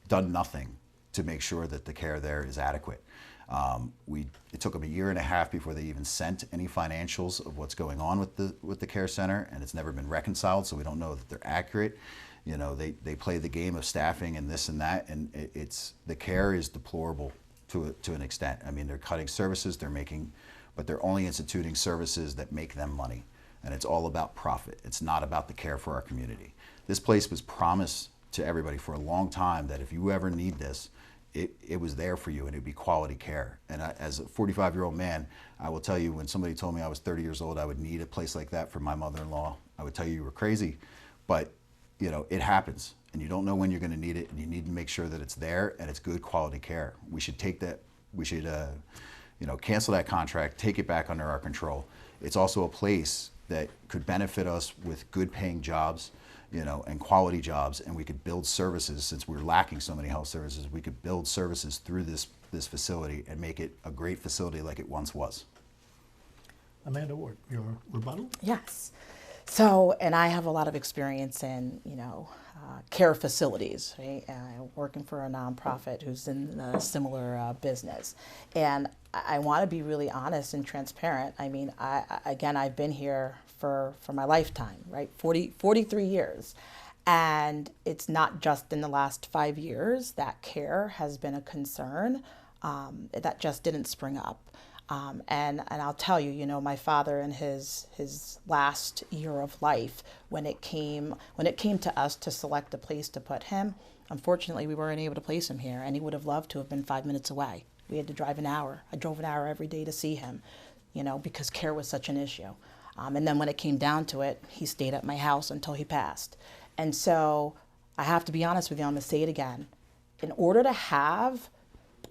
done nothing to make sure that the care there is adequate. It took them 1.5 years before they even sent any financials of what's going on with the Care Center, and it's never been reconciled, so we don't know that they're accurate. They play the game of staffing and this and that, and the care is deplorable to an extent. I mean, they're cutting services, but they're only instituting services that make them money. And it's all about profit. It's not about the care for our community. This place was promised to everybody for a long time that if you ever need this, it was there for you and it'd be quality care. And as a 45-year-old man, I will tell you, when somebody told me I was 30 years old, I would need a place like that for my mother-in-law, I would tell you were crazy. But it happens, and you don't know when you're going to need it, and you need to make sure that it's there and it's good quality care. We should cancel that contract, take it back under our control. It's also a place that could benefit us with good paying jobs, and quality jobs, and we could build services. Since we're lacking so many health services, we could build services through this facility and make it a great facility like it once was. Amanda Ward, your rebuttal? Yes. So, and I have a lot of experience in, care facilities, right? Working for a nonprofit who's in a similar business. And I want to be really honest and transparent. I mean, I've been here for my lifetime, right? 43 years. And it's not just in the last 5 years that care has been a concern. That just didn't spring up. And I'll tell you, my father in his last year of life, when it came to us to select a place to put him, unfortunately we weren't able to place him here, and he would have loved to have been 5 minutes away. We had to drive an hour. I drove an hour every day to see him, because care was such an issue. And then when it came down to it, he stayed at my house until he passed. And so I have to be honest with you, I'm going to say it again. In order to have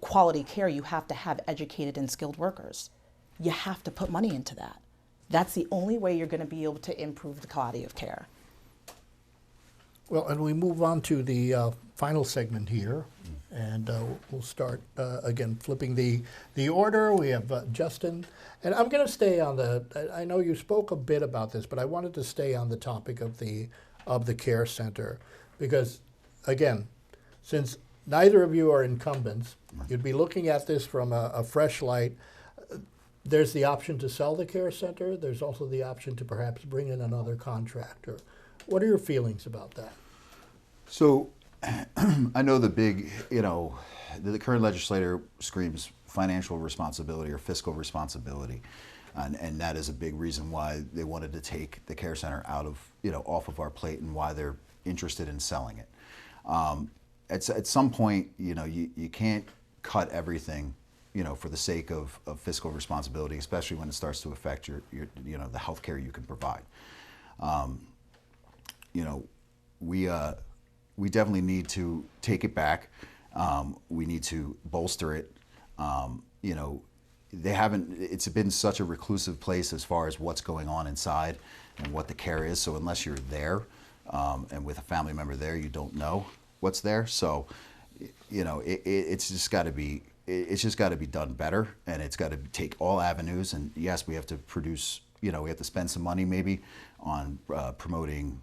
quality care, you have to have educated and skilled workers. You have to put money into that. That's the only way you're going to be able to improve the quality of care. Well, and we move on to the final segment here, and we'll start again flipping the order. We have Justin, and I'm going to stay on I know you spoke a bit about this, but I wanted to stay on the topic of the Care Center, because again, since neither of you are incumbents, you'd be looking at this from a fresh light. There's the option to sell the Care Center. There's also the option to perhaps bring in another contractor. What are your feelings about that? So I know the current legislator screams financial responsibility or fiscal responsibility. And that is a big reason why they wanted to take the Care Center out of, off of our plate, and why they're interested in selling it. At some point, you can't cut everything for the sake of fiscal responsibility, especially when it starts to affect your the health care you can provide. We definitely need to take it back. We need to bolster it. It's been such a reclusive place as far as what's going on inside and what the care is. So unless you're there and with a family member there, you don't know what's there. So, it's just got to be, done better, and it's got to take all avenues. And yes, we have to produce, we have to spend some money maybe on promoting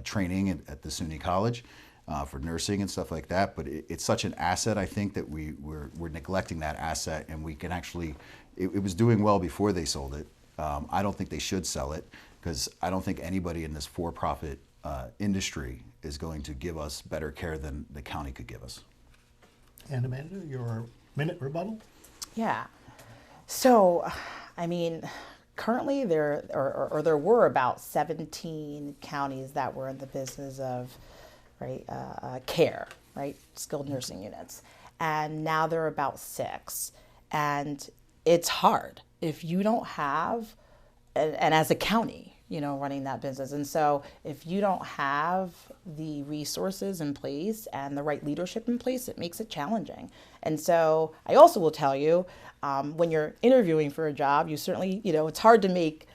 training at the SUNY College for nursing and stuff like that. But it's such an asset, I think, that we're neglecting that asset, and we can actually, it was doing well before they sold it. I don't think they should sell it, because I don't think anybody in this for-profit industry is going to give us better care than the county could give us. And Amanda, your minute rebuttal? Yeah. So, currently there were about 17 counties that were in the business of care, right, skilled nursing units, and now there are about 6, and it's hard if you don't have, and as a county, running that business. And so if you don't have the resources in place and the right leadership in place, it makes it challenging. And so I also will tell you, when you're interviewing for a job, you certainly, it's hard to make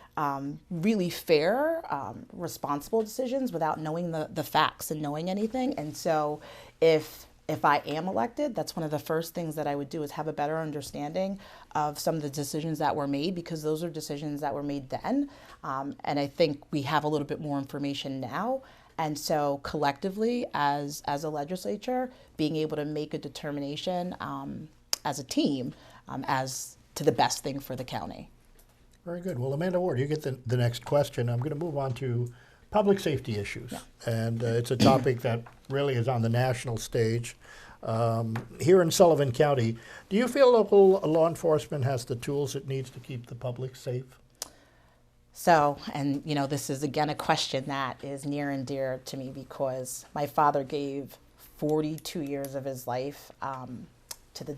really fair, responsible decisions without knowing the facts and knowing anything. And so if I am elected, that's one of the first things that I would do, is have a better understanding of some of the decisions that were made, because those are decisions that were made then. And I think we have a little bit more information now. And so collectively, as a legislature, being able to make a determination as a team as to the best thing for the county. Very good. Well, Amanda Ward, you get the next question. I'm going to move on to public safety issues. Yeah. And it's a topic that really is on the national stage. Here in Sullivan County, do you feel local law enforcement has the tools it needs to keep the public safe? So, and this is again a question that is near and dear to me, because my father gave 42 years of his life to the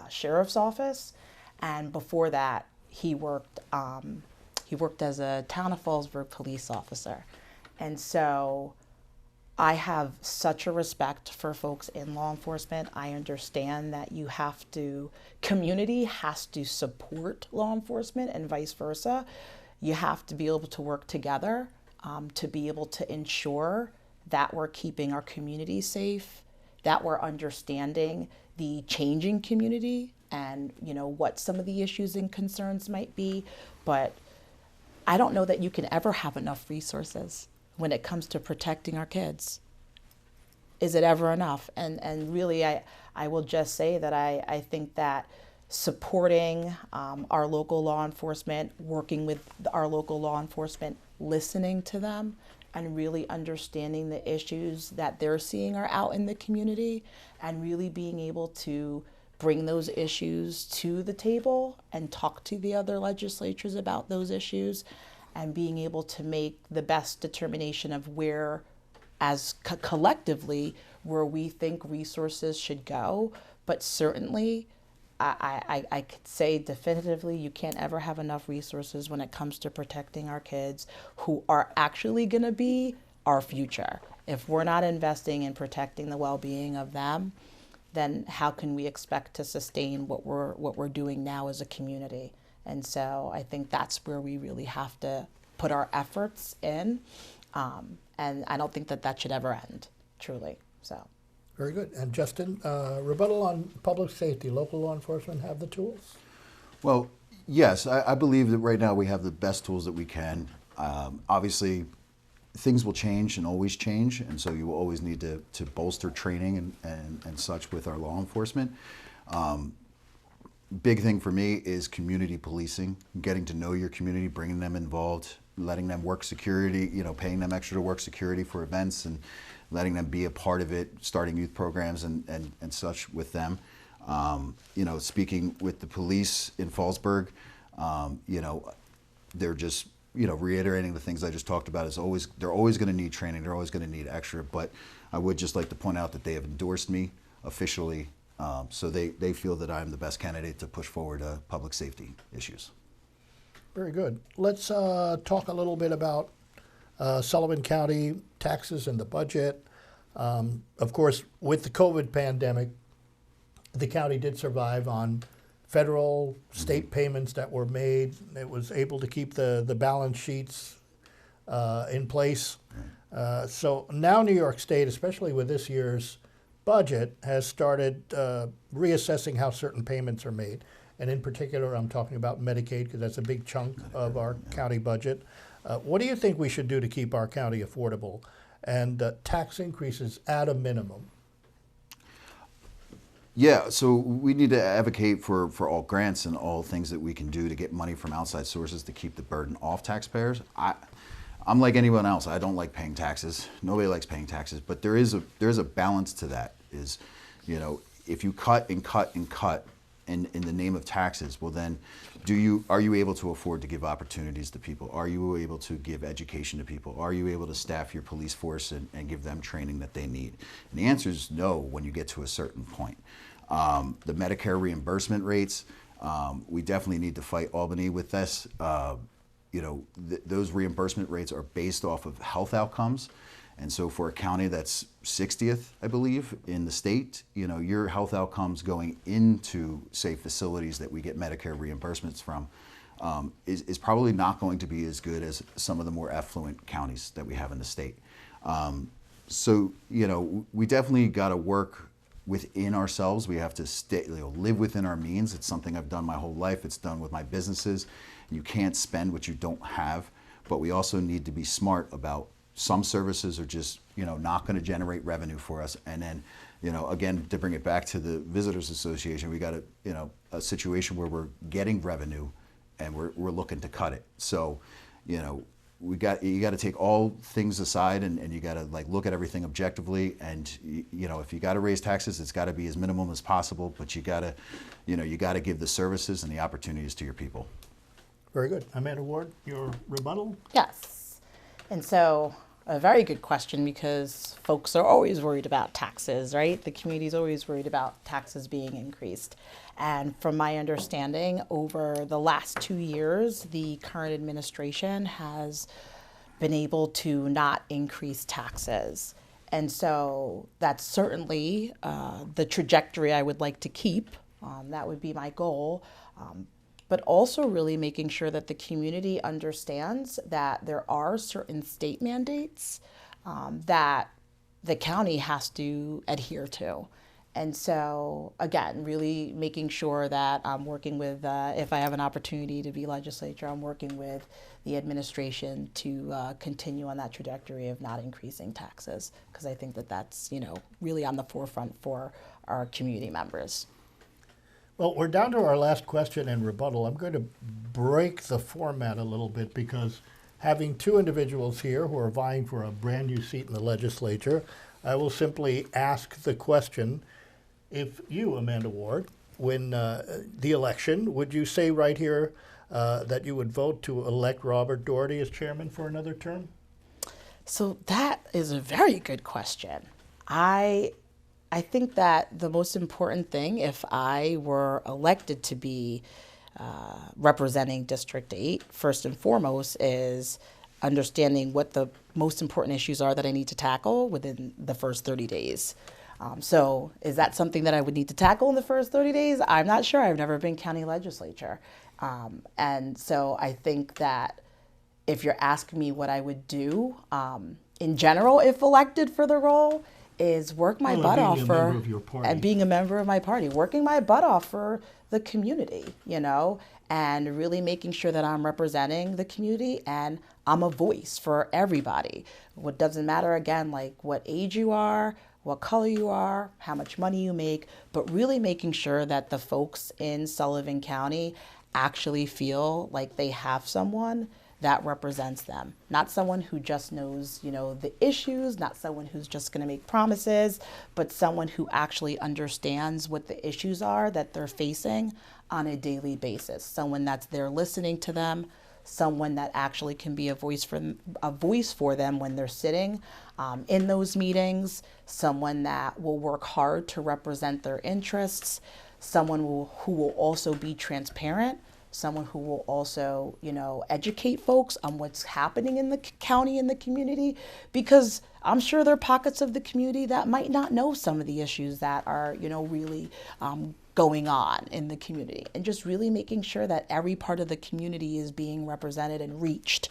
sheriff's office, and before that he worked as a town of Fallsburg police officer. And so I have such a respect for folks in law enforcement. I understand that community has to support law enforcement and vice versa. You have to be able to work together to be able to ensure that we're keeping our community safe, that we're understanding the changing community and what some of the issues and concerns might be. But I don't know that you can ever have enough resources when it comes to protecting our kids. Is it ever enough? And really, I will just say that I think that supporting our local law enforcement, working with our local law enforcement, listening to them, and really understanding the issues that they're seeing are out in the community, and really being able to bring those issues to the table and talk to the other legislatures about those issues, and being able to make the best determination of where, as collectively, where we think resources should go. But certainly, I could say definitively, you can't ever have enough resources when it comes to protecting our kids, who are actually going to be our future. If we're not investing in protecting the well-being of them, then how can we expect to sustain what we're doing now as a community? And so I think that's where we really have to put our efforts in. And I don't think that should ever end, truly. So. Very good. And Justin, rebuttal on public safety. Local law enforcement have the tools? Well, yes, I believe that right now we have the best tools that we can. Obviously, things will change and always change, and so you will always need to bolster training and such with our law enforcement. Big thing for me is community policing, getting to know your community, bringing them involved, letting them work security, paying them extra to work security for events, and letting them be a part of it, starting youth programs and such with them. Speaking with the police in Fallsburg, they're just, reiterating the things I just talked about. They're always going to need training. They're always going to need extra. But I would just like to point out that they have endorsed me officially So they feel that I'm the best candidate to push forward public safety issues. Very good. Let's talk a little bit about Sullivan County taxes and the budget. Of course, with the COVID pandemic, the county did survive on federal, state payments that were made. It was able to keep the balance sheets in place. So now New York State, especially with this year's budget, has started reassessing how certain payments are made. And in particular, I'm talking about Medicaid because that's a big chunk of our county budget. What do you think we should do to keep our county affordable and tax increases at a minimum? Yeah, so we need to advocate for all grants and all things that we can do to get money from outside sources to keep the burden off taxpayers. I'm like anyone else. I don't like paying taxes. Nobody likes paying taxes, but there is a balance to that. Is, if you cut and cut and cut in the name of taxes, well then, are you able to afford to give opportunities to people? Are you able to give education to people? Are you able to staff your police force and give them training that they need? And the answer is no when you get to a certain point. The Medicare reimbursement rates, we definitely need to fight Albany with this. Those reimbursement rates are based off of health outcomes. And so for a county that's 60th, I believe, in the state, your health outcomes going into, say, facilities that we get Medicare reimbursements from is probably not going to be as good as some of the more affluent counties that we have in the state. So, we definitely got to work within ourselves. We have to live within our means. It's something I've done my whole life. It's done with my businesses. You can't spend what you don't have, but we also need to be smart about some services are just, not going to generate revenue for us. And then, again, to bring it back to the Visitors Association, we got a situation where we're getting revenue and we're looking to cut it. So, you got to take all things aside and you got to look at everything objectively. And, if you got to raise taxes, it's got to be as minimum as possible, but you got to give the services and the opportunities to your people. Very good. Amanda Ward, your rebuttal? Yes. And so a very good question, because folks are always worried about taxes, right? The community is always worried about taxes being increased. And from my understanding, over the last 2 years, the current administration has been able to not increase taxes. And so that's certainly the trajectory I would like to keep. That would be my goal. But also really making sure that the community understands that there are certain state mandates that the county has to adhere to. And so, again, really making sure that I'm working with, if I have an opportunity to be legislature, I'm working with the administration to continue on that trajectory of not increasing taxes, because I think that that's, really on the forefront for our community members. Well, we're down to our last question and rebuttal. I'm going to break the format a little bit because having two individuals here who are vying for a brand new seat in the legislature, I will simply ask the question, if you, Amanda Ward, win the election, would you say right here that you would vote to elect Robert Doherty as chairman for another term? So that is a very good question. I think that the most important thing, if I were elected to be representing District 8, first and foremost, is understanding what the most important issues are that I need to tackle within the first 30 days. So is that something that I would need to tackle in the first 30 days? I'm not sure. I've never been county legislature. And so I think that if you're asking me what I would do in general, if elected for the role, is work my butt off for, and being a member of my party, working my butt off for the community, and really making sure that I'm representing the community and I'm a voice for everybody. What doesn't matter, again, what age you are, what color you are, how much money you make, but really making sure that the folks in Sullivan County actually feel like they have someone that represents them. Not someone who just knows, the issues, not someone who's just going to make promises, but someone who actually understands what the issues are that they're facing on a daily basis. Someone that's there listening to them, someone that actually can be a voice for them when they're sitting in those meetings, someone that will work hard to represent their interests, someone who will also be transparent, someone who will also, educate folks on what's happening in the county and the community, because I'm sure there are pockets of the community that might not know some of the issues that are, really going on in the community, and just really making sure that every part of the community is being represented and reached.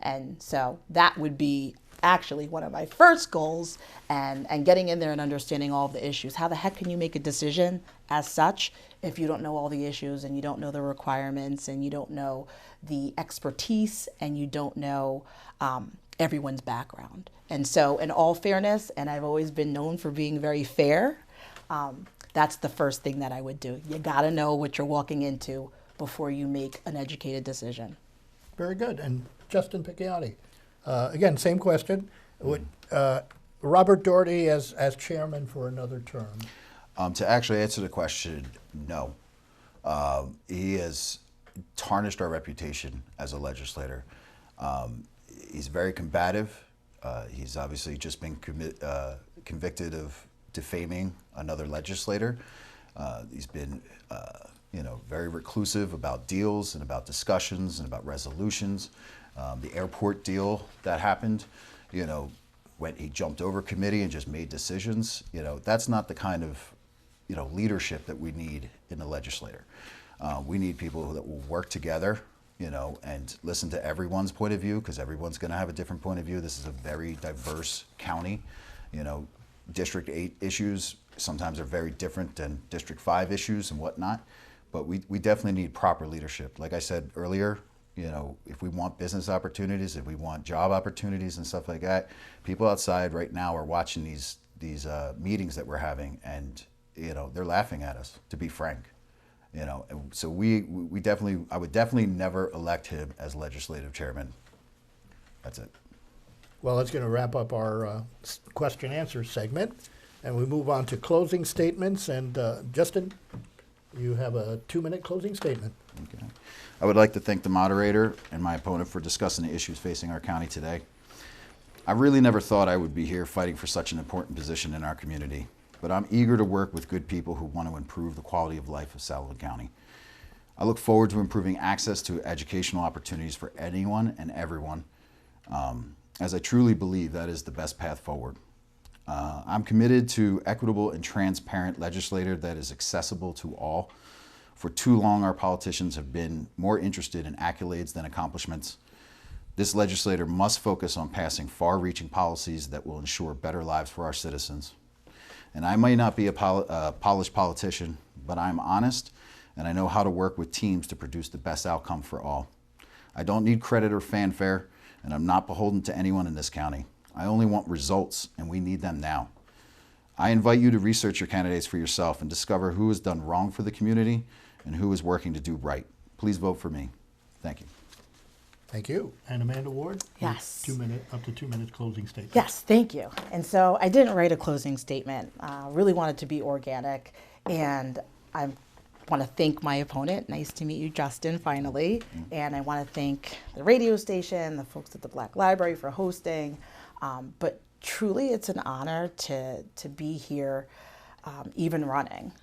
And so that would be actually one of my first goals, and getting in there and understanding all of the issues. How the heck can you make a decision as such if you don't know all the issues, and you don't know the requirements, and you don't know the expertise, and you don't know everyone's background? And so, in all fairness, and I've always been known for being very fair, that's the first thing that I would do. You gotta know what you're walking into before you make an educated decision. Very good. And Justin Picciotti, again, same question. Would Robert Doherty as chairman for another term? To actually answer the question, no. He has tarnished our reputation as a legislator. He's very combative. He's obviously just been convicted of defaming another legislator. He's been, very reclusive about deals and about discussions and about resolutions. The airport deal that happened, when he jumped over committee and just made decisions, that's not the kind of, leadership that we need in a legislator. We need people that will work together, and listen to everyone's point of view, because everyone's going to have a different point of view. This is a very diverse county. District 8 issues sometimes are very different than District 5 issues and whatnot, but we definitely need proper leadership. Like I said earlier, if we want business opportunities, if we want job opportunities and stuff like that, people outside right now are watching these meetings that we're having, and they're laughing at us, to be frank. And so I would definitely never elect him as legislative chairman. That's it. Well, that's going to wrap up our question answer segment, and we move on to closing statements. And Justin, you have a 2-minute closing statement. Okay. I would like to thank the moderator and my opponent for discussing the issues facing our county today. I really never thought I would be here fighting for such an important position in our community, but I'm eager to work with good people who want to improve the quality of life of Sullivan County. I look forward to improving access to educational opportunities for anyone and everyone, as I truly believe that is the best path forward. I'm committed to equitable and transparent legislature that is accessible to all. For too long, our politicians have been more interested in accolades than accomplishments. This legislature must focus on passing far-reaching policies that will ensure better lives for our citizens. And I may not be a polished politician, but I'm honest, and I know how to work with teams to produce the best outcome for all. I don't need credit or fanfare, and I'm not beholden to anyone in this county. I only want results, and we need them now. I invite you to research your candidates for yourself and discover who has done wrong for the community and who is working to do right. Please vote for me. Thank you. Thank you. And Amanda Ward? Yes. Up to 2 minutes closing statement. Yes, thank you. And so I didn't write a closing statement. Really wanted to be organic, and I want to thank my opponent. Nice to meet you, Justin, finally. And I want to thank the radio station, the folks at the Black Library for hosting. But truly, it's an honor to be here, even running,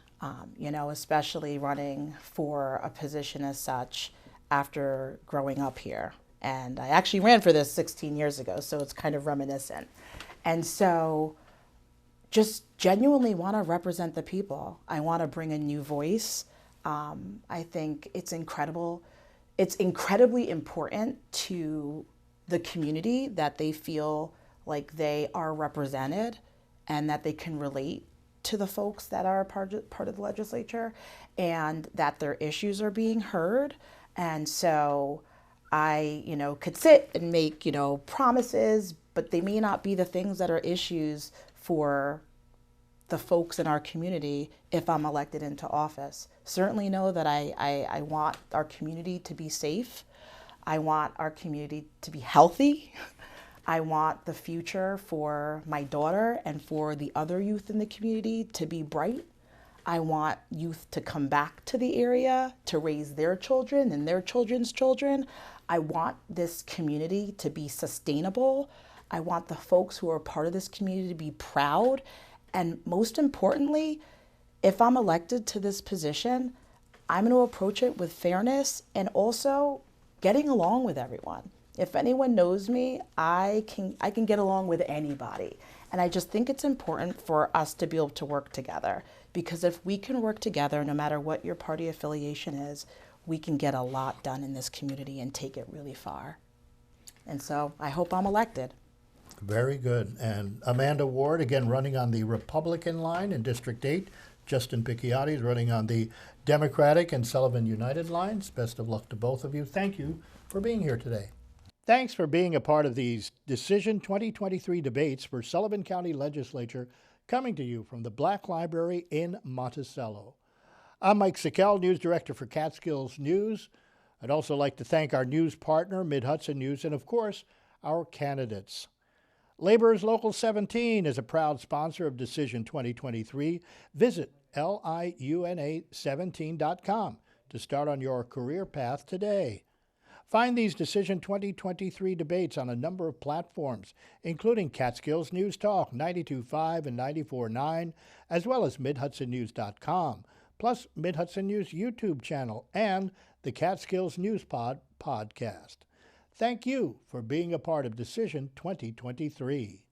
especially running for a position as such after growing up here. And I actually ran for this 16 years ago, so it's kind of reminiscent. And so just genuinely want to represent the people. I want to bring a new voice. I think it's incredible. It's incredibly important to the community that they feel like they are represented and that they can relate to the folks that are part of the legislature, and that their issues are being heard. And so I, could sit and make, promises, but they may not be the things that are issues for the folks in our community if I'm elected into office. Certainly know that I want our community to be safe. I want our community to be healthy. I want the future for my daughter and for the other youth in the community to be bright. I want youth to come back to the area to raise their children and their children's children. I want this community to be sustainable. I want the folks who are part of this community to be proud. And most importantly, if I'm elected to this position, I'm going to approach it with fairness and also getting along with everyone. If anyone knows me, I can get along with anybody. And I just think it's important for us to be able to work together, because if we can work together, no matter what your party affiliation is, we can get a lot done in this community and take it really far. And so I hope I'm elected. Very good. And Amanda Ward, again, running on the Republican line in District 8. Justin Picciotti is running on the Democratic and Sullivan United lines. Best of luck to both of you. Thank you for being here today. Thanks for being a part of these Decision 2023 debates for Sullivan County Legislature, coming to you from the Black Library in Monticello. I'm Mike Sikel, News Director for Catskills News. I'd also like to thank our news partner, Mid-Hudson News, and of course, our candidates. Laborers Local 17 is a proud sponsor of Decision 2023. Visit liuna17.com to start on your career path today. Find these Decision 2023 debates on a number of platforms, including Catskills News Talk 92.5 and 94.9, as well as MidHudsonNews.com, plus Mid-Hudson News YouTube channel and the Catskills News podcast. Thank you for being a part of Decision 2023.